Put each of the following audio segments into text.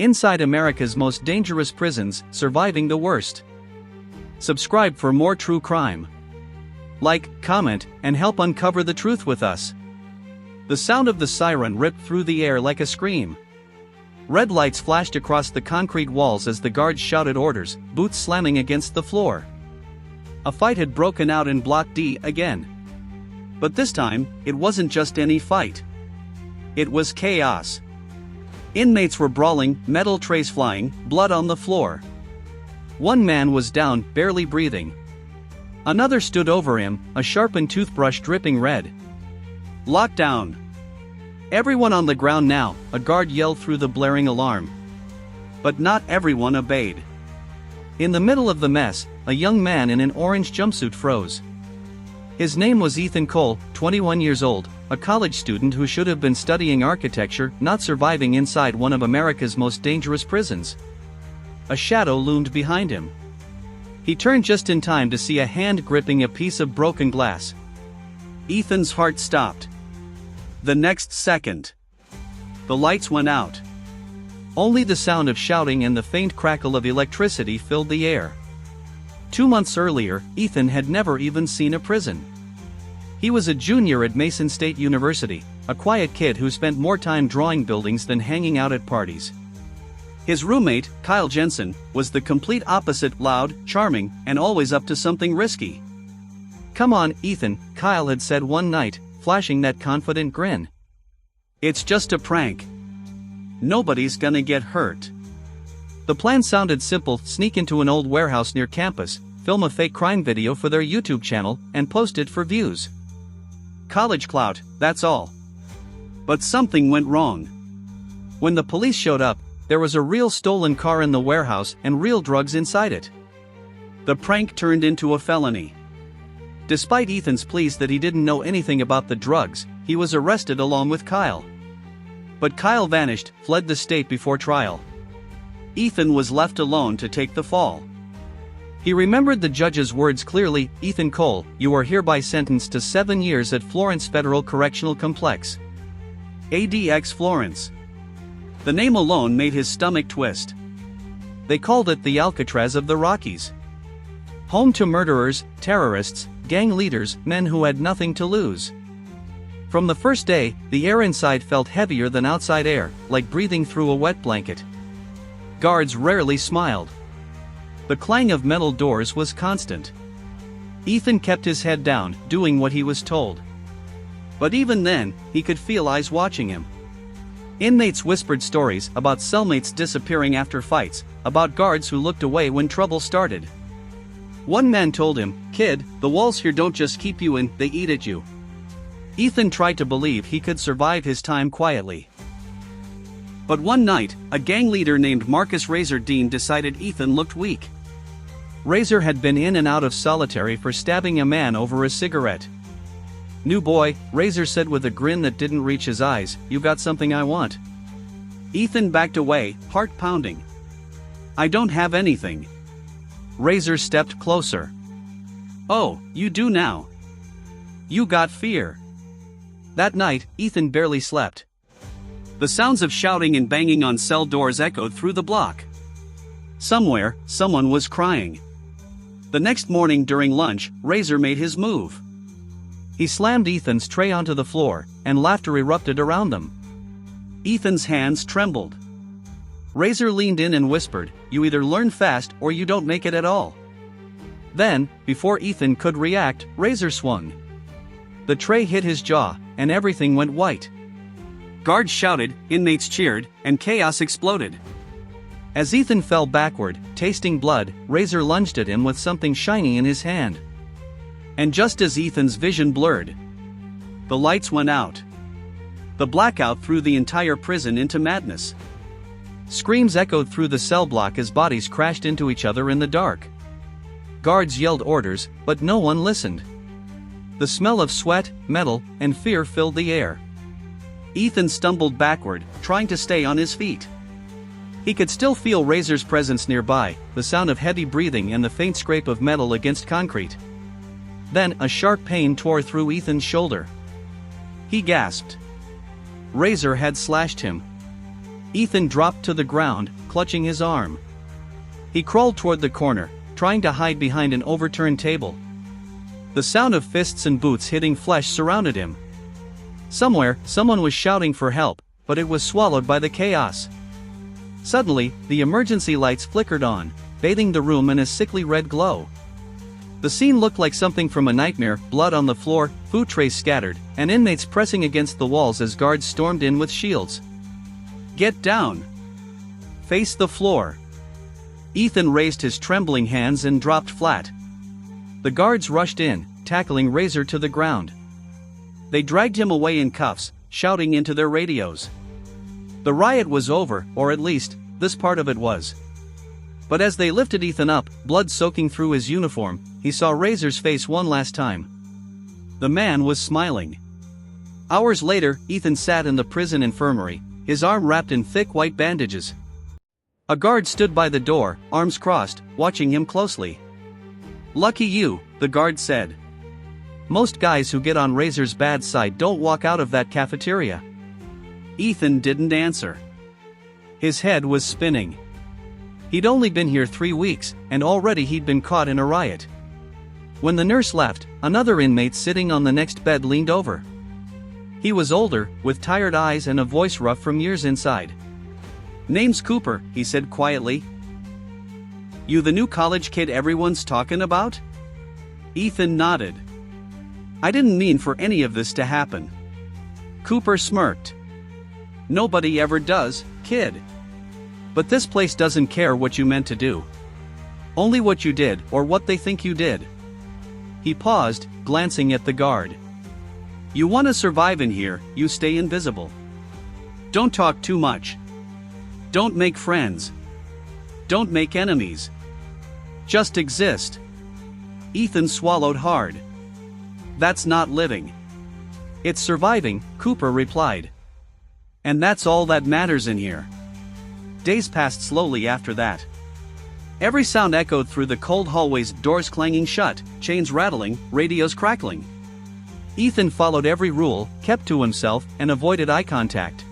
Inside America's most dangerous prisons, surviving the worst. Subscribe for more true crime. Like, comment, and help uncover the truth with us. The sound of the siren ripped through the air like a scream. Red lights flashed across the concrete walls as the guards shouted orders, boots slamming against the floor. A fight had broken out in Block D again. But this time, it wasn't just any fight. It was chaos. Inmates were brawling, metal trays flying, blood on the floor. One man was down, barely breathing. Another stood over him, a sharpened toothbrush dripping red. Lockdown! Everyone on the ground now, a guard yelled through the blaring alarm. But not everyone obeyed. In the middle of the mess, a young man in an orange jumpsuit froze. His name was Ethan Cole, 21 years old, a college student who should have been studying architecture, not surviving inside one of America's most dangerous prisons. A shadow loomed behind him. He turned just in time to see a hand gripping a piece of broken glass. Ethan's heart stopped. The next second, the lights went out. Only the sound of shouting and the faint crackle of electricity filled the air. 2 months earlier, Ethan had never even seen a prison. He was a junior at Mason State University, a quiet kid who spent more time drawing buildings than hanging out at parties. His roommate, Kyle Jensen, was the complete opposite, loud, charming, and always up to something risky. "Come on, Ethan," Kyle had said one night, flashing that confident grin. "It's just a prank. Nobody's gonna get hurt." The plan sounded simple: sneak into an old warehouse near campus, film a fake crime video for their YouTube channel, and post it for views. College clout, that's all. But something went wrong. When the police showed up, there was a real stolen car in the warehouse and real drugs inside it. The prank turned into a felony. Despite Ethan's pleas that he didn't know anything about the drugs, he was arrested along with Kyle. But Kyle vanished, fled the state before trial. Ethan was left alone to take the fall. He remembered the judge's words clearly: "Ethan Cole, you are hereby sentenced to 7 years at Florence Federal Correctional Complex. ADX Florence." The name alone made his stomach twist. They called it the Alcatraz of the Rockies. Home to murderers, terrorists, gang leaders, men who had nothing to lose. From the first day, the air inside felt heavier than outside air, like breathing through a wet blanket. Guards rarely smiled. The clang of metal doors was constant. Ethan kept his head down, doing what he was told. But even then, he could feel eyes watching him. Inmates whispered stories about cellmates disappearing after fights, about guards who looked away when trouble started. One man told him, "Kid, the walls here don't just keep you in, they eat at you." Ethan tried to believe he could survive his time quietly. But one night, a gang leader named Marcus Razor Dean decided Ethan looked weak. Razor had been in and out of solitary for stabbing a man over a cigarette. "New boy," Razor said with a grin that didn't reach his eyes, "you got something I want." Ethan backed away, heart pounding. "I don't have anything." Razor stepped closer. "Oh, you do now. You got fear." That night, Ethan barely slept. The sounds of shouting and banging on cell doors echoed through the block. Somewhere, someone was crying. The next morning during lunch, Razor made his move. He slammed Ethan's tray onto the floor, and laughter erupted around them. Ethan's hands trembled. Razor leaned in and whispered, "You either learn fast or you don't make it at all." Then, before Ethan could react, Razor swung. The tray hit his jaw, and everything went white. Guards shouted, inmates cheered, and chaos exploded. As Ethan fell backward, tasting blood, Razor lunged at him with something shiny in his hand. And just as Ethan's vision blurred, the lights went out. The blackout threw the entire prison into madness. Screams echoed through the cell block as bodies crashed into each other in the dark. Guards yelled orders, but no one listened. The smell of sweat, metal, and fear filled the air. Ethan stumbled backward, trying to stay on his feet. He could still feel Razor's presence nearby, the sound of heavy breathing and the faint scrape of metal against concrete. Then, a sharp pain tore through Ethan's shoulder. He gasped. Razor had slashed him. Ethan dropped to the ground, clutching his arm. He crawled toward the corner, trying to hide behind an overturned table. The sound of fists and boots hitting flesh surrounded him. Somewhere, someone was shouting for help, but it was swallowed by the chaos. Suddenly, the emergency lights flickered on, bathing the room in a sickly red glow. The scene looked like something from a nightmare: blood on the floor, food trays scattered, and inmates pressing against the walls as guards stormed in with shields. "Get down! Face the floor!" Ethan raised his trembling hands and dropped flat. The guards rushed in, tackling Razor to the ground. They dragged him away in cuffs, shouting into their radios. The riot was over, or at least, this part of it was. But as they lifted Ethan up, blood soaking through his uniform, he saw Razor's face one last time. The man was smiling. Hours later, Ethan sat in the prison infirmary, his arm wrapped in thick white bandages. A guard stood by the door, arms crossed, watching him closely. "Lucky you," the guard said. "Most guys who get on Razor's bad side don't walk out of that cafeteria." Ethan didn't answer. His head was spinning. He'd only been here 3 weeks, and already he'd been caught in a riot. When the nurse left, another inmate sitting on the next bed leaned over. He was older, with tired eyes and a voice rough from years inside. "Name's Cooper," he said quietly. "You the new college kid everyone's talking about?" Ethan nodded. "I didn't mean for any of this to happen." Cooper smirked. "Nobody ever does, kid. But this place doesn't care what you meant to do. Only what you did, or what they think you did." He paused, glancing at the guard. "You want to survive in here, you stay invisible. Don't talk too much. Don't make friends. Don't make enemies. Just exist." Ethan swallowed hard. "That's not living. It's surviving," Cooper replied. "And that's all that matters in here." Days passed slowly after that. Every sound echoed through the cold hallways: doors clanging shut, chains rattling, radios crackling. Ethan followed every rule, kept to himself, and avoided eye contact.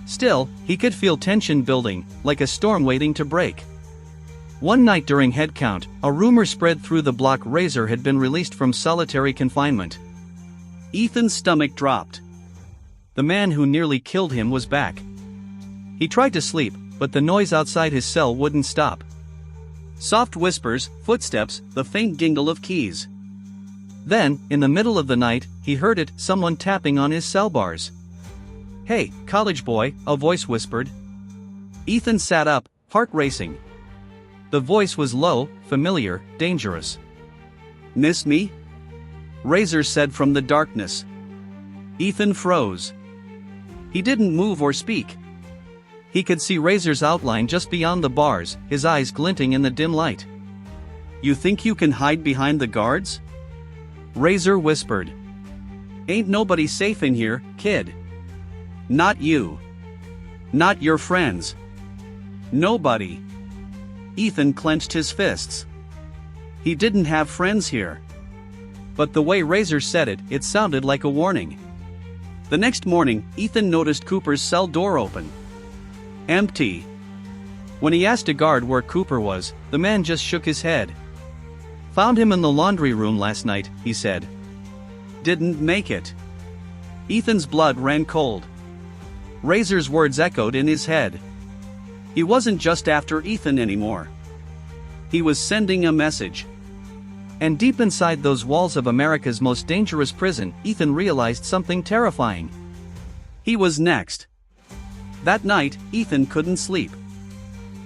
Still, he could feel tension building, like a storm waiting to break. One night during head count, a rumor spread through the block: Razor had been released from solitary confinement. Ethan's stomach dropped. The man who nearly killed him was back. He tried to sleep, but the noise outside his cell wouldn't stop. Soft whispers, footsteps, the faint jingle of keys. Then, in the middle of the night, he heard it: someone tapping on his cell bars. "Hey, college boy," a voice whispered. Ethan sat up, heart racing. The voice was low, familiar, dangerous. "Miss me?" Razor said from the darkness. Ethan froze. He didn't move or speak. He could see Razor's outline just beyond the bars, his eyes glinting in the dim light. "You think you can hide behind the guards?" Razor whispered. "Ain't nobody safe in here, kid. Not you. Not your friends. Nobody." Ethan clenched his fists. He didn't have friends here. But the way Razor said it, it sounded like a warning. The next morning, Ethan noticed Cooper's cell door open. Empty. When he asked a guard where Cooper was, the man just shook his head. "Found him in the laundry room last night," he said. "Didn't make it." Ethan's blood ran cold. Razor's words echoed in his head. He wasn't just after Ethan anymore. He was sending a message. And deep inside those walls of America's most dangerous prison, Ethan realized something terrifying. He was next. That night, Ethan couldn't sleep.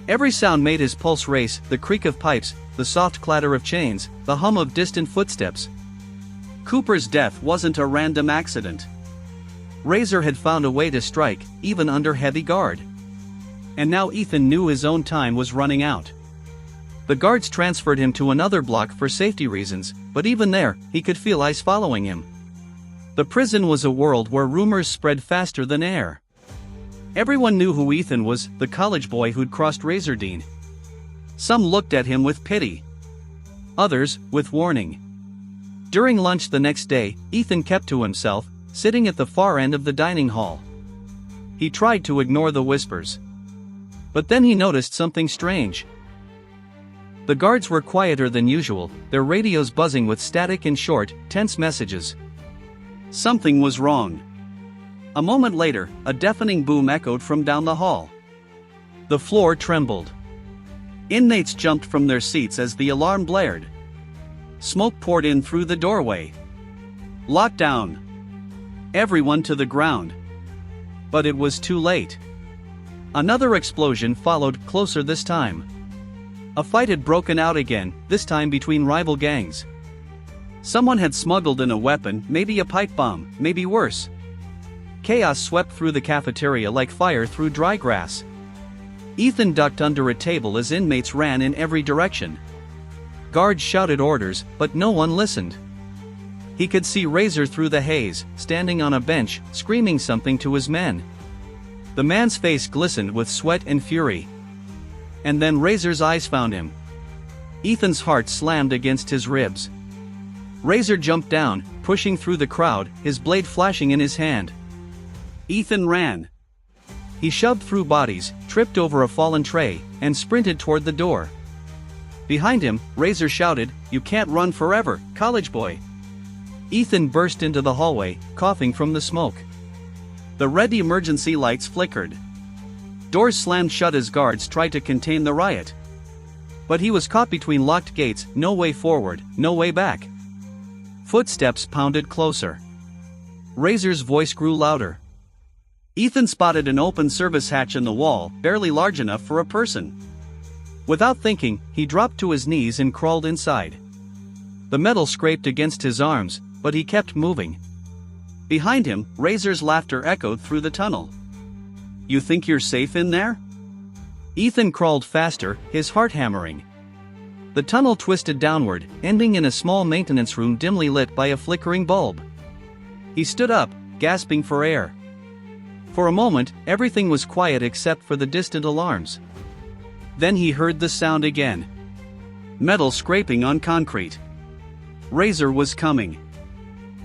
Every sound made his pulse race: the creak of pipes, the soft clatter of chains, the hum of distant footsteps. Cooper's death wasn't a random accident. Razor had found a way to strike, even under heavy guard. And now Ethan knew his own time was running out. The guards transferred him to another block for safety reasons, but even there, he could feel ice following him. The prison was a world where rumors spread faster than air. Everyone knew who Ethan was, the college boy who'd crossed Razordine. Some looked at him with pity. Others, with warning. During lunch the next day, Ethan kept to himself, sitting at the far end of the dining hall. He tried to ignore the whispers. But then he noticed something strange. The guards were quieter than usual, their radios buzzing with static and short, tense messages. Something was wrong. A moment later, a deafening boom echoed from down the hall. The floor trembled. Inmates jumped from their seats as the alarm blared. Smoke poured in through the doorway. Lockdown. Everyone to the ground. But it was too late. Another explosion followed, closer this time. A fight had broken out again, this time between rival gangs. Someone had smuggled in a weapon, maybe a pipe bomb, maybe worse. Chaos swept through the cafeteria like fire through dry grass. Ethan ducked under a table as inmates ran in every direction. Guards shouted orders, but no one listened. He could see Razor through the haze, standing on a bench, screaming something to his men. The man's face glistened with sweat and fury. And then Razor's eyes found him. Ethan's heart slammed against his ribs. Razor jumped down, pushing through the crowd, his blade flashing in his hand. Ethan ran. He shoved through bodies, tripped over a fallen tray, and sprinted toward the door. Behind him, Razor shouted, "You can't run forever, college boy." Ethan burst into the hallway, coughing from the smoke. The red emergency lights flickered. Doors slammed shut as guards tried to contain the riot. But he was caught between locked gates, no way forward, no way back. Footsteps pounded closer. Razor's voice grew louder. Ethan spotted an open service hatch in the wall, barely large enough for a person. Without thinking, he dropped to his knees and crawled inside. The metal scraped against his arms, but he kept moving. Behind him, Razor's laughter echoed through the tunnel. "You think you're safe in there?" Ethan crawled faster, his heart hammering. The tunnel twisted downward, ending in a small maintenance room dimly lit by a flickering bulb. He stood up, gasping for air. For a moment, everything was quiet except for the distant alarms. Then he heard the sound again. Metal scraping on concrete. Razor was coming.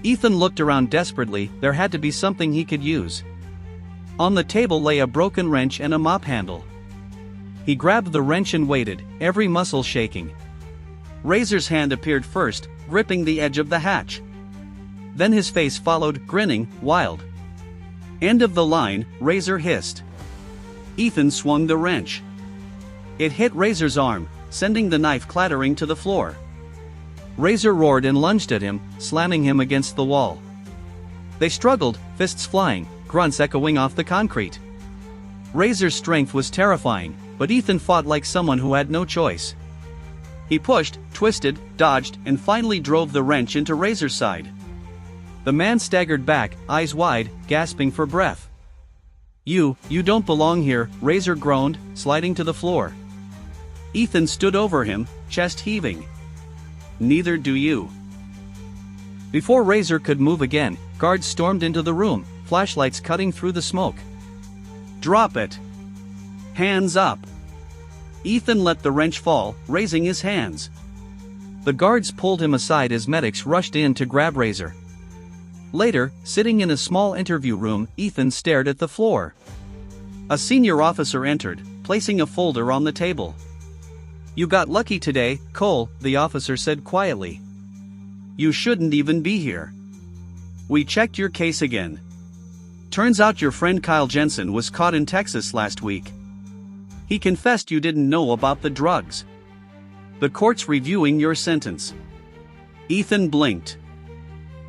Ethan looked around desperately, there had to be something he could use. On the table lay a broken wrench and a mop handle. He grabbed the wrench and waited, every muscle shaking. Razor's hand appeared first, gripping the edge of the hatch. Then his face followed, grinning, wild. "End of the line," Razor hissed. Ethan swung the wrench. It hit Razor's arm, sending the knife clattering to the floor. Razor roared and lunged at him, slamming him against the wall. They struggled, fists flying, grunts echoing off the concrete. Razor's strength was terrifying, but Ethan fought like someone who had no choice. He pushed, twisted, dodged, and finally drove the wrench into Razor's side. The man staggered back, eyes wide, gasping for breath. You don't belong here," Razor groaned, sliding to the floor. Ethan stood over him, chest heaving. "Neither do you." Before Razor could move again, guards stormed into the room, flashlights cutting through the smoke. "Drop it! Hands up!" Ethan let the wrench fall, raising his hands. The guards pulled him aside as medics rushed in to grab Razor. Later, sitting in a small interview room, Ethan stared at the floor. A senior officer entered, placing a folder on the table. "You got lucky today, Cole," the officer said quietly. "You shouldn't even be here. We checked your case again. Turns out your friend Kyle Jensen was caught in Texas last week. He confessed you didn't know about the drugs. The court's reviewing your sentence." Ethan blinked.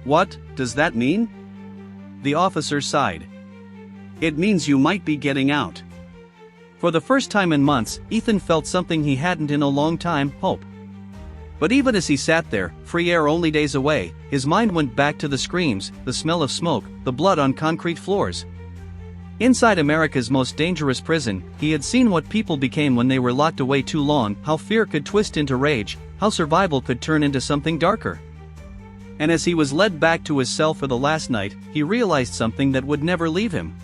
"What does that mean?" The officer sighed. "It means you might be getting out." For the first time in months, Ethan felt something he hadn't in a long time, hope. But even as he sat there, free air only days away, his mind went back to the screams, the smell of smoke, the blood on concrete floors. Inside America's most dangerous prison, he had seen what people became when they were locked away too long, how fear could twist into rage, how survival could turn into something darker. And as he was led back to his cell for the last night, he realized something that would never leave him.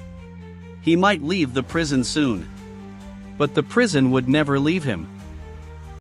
He might leave the prison soon. But the prison would never leave him.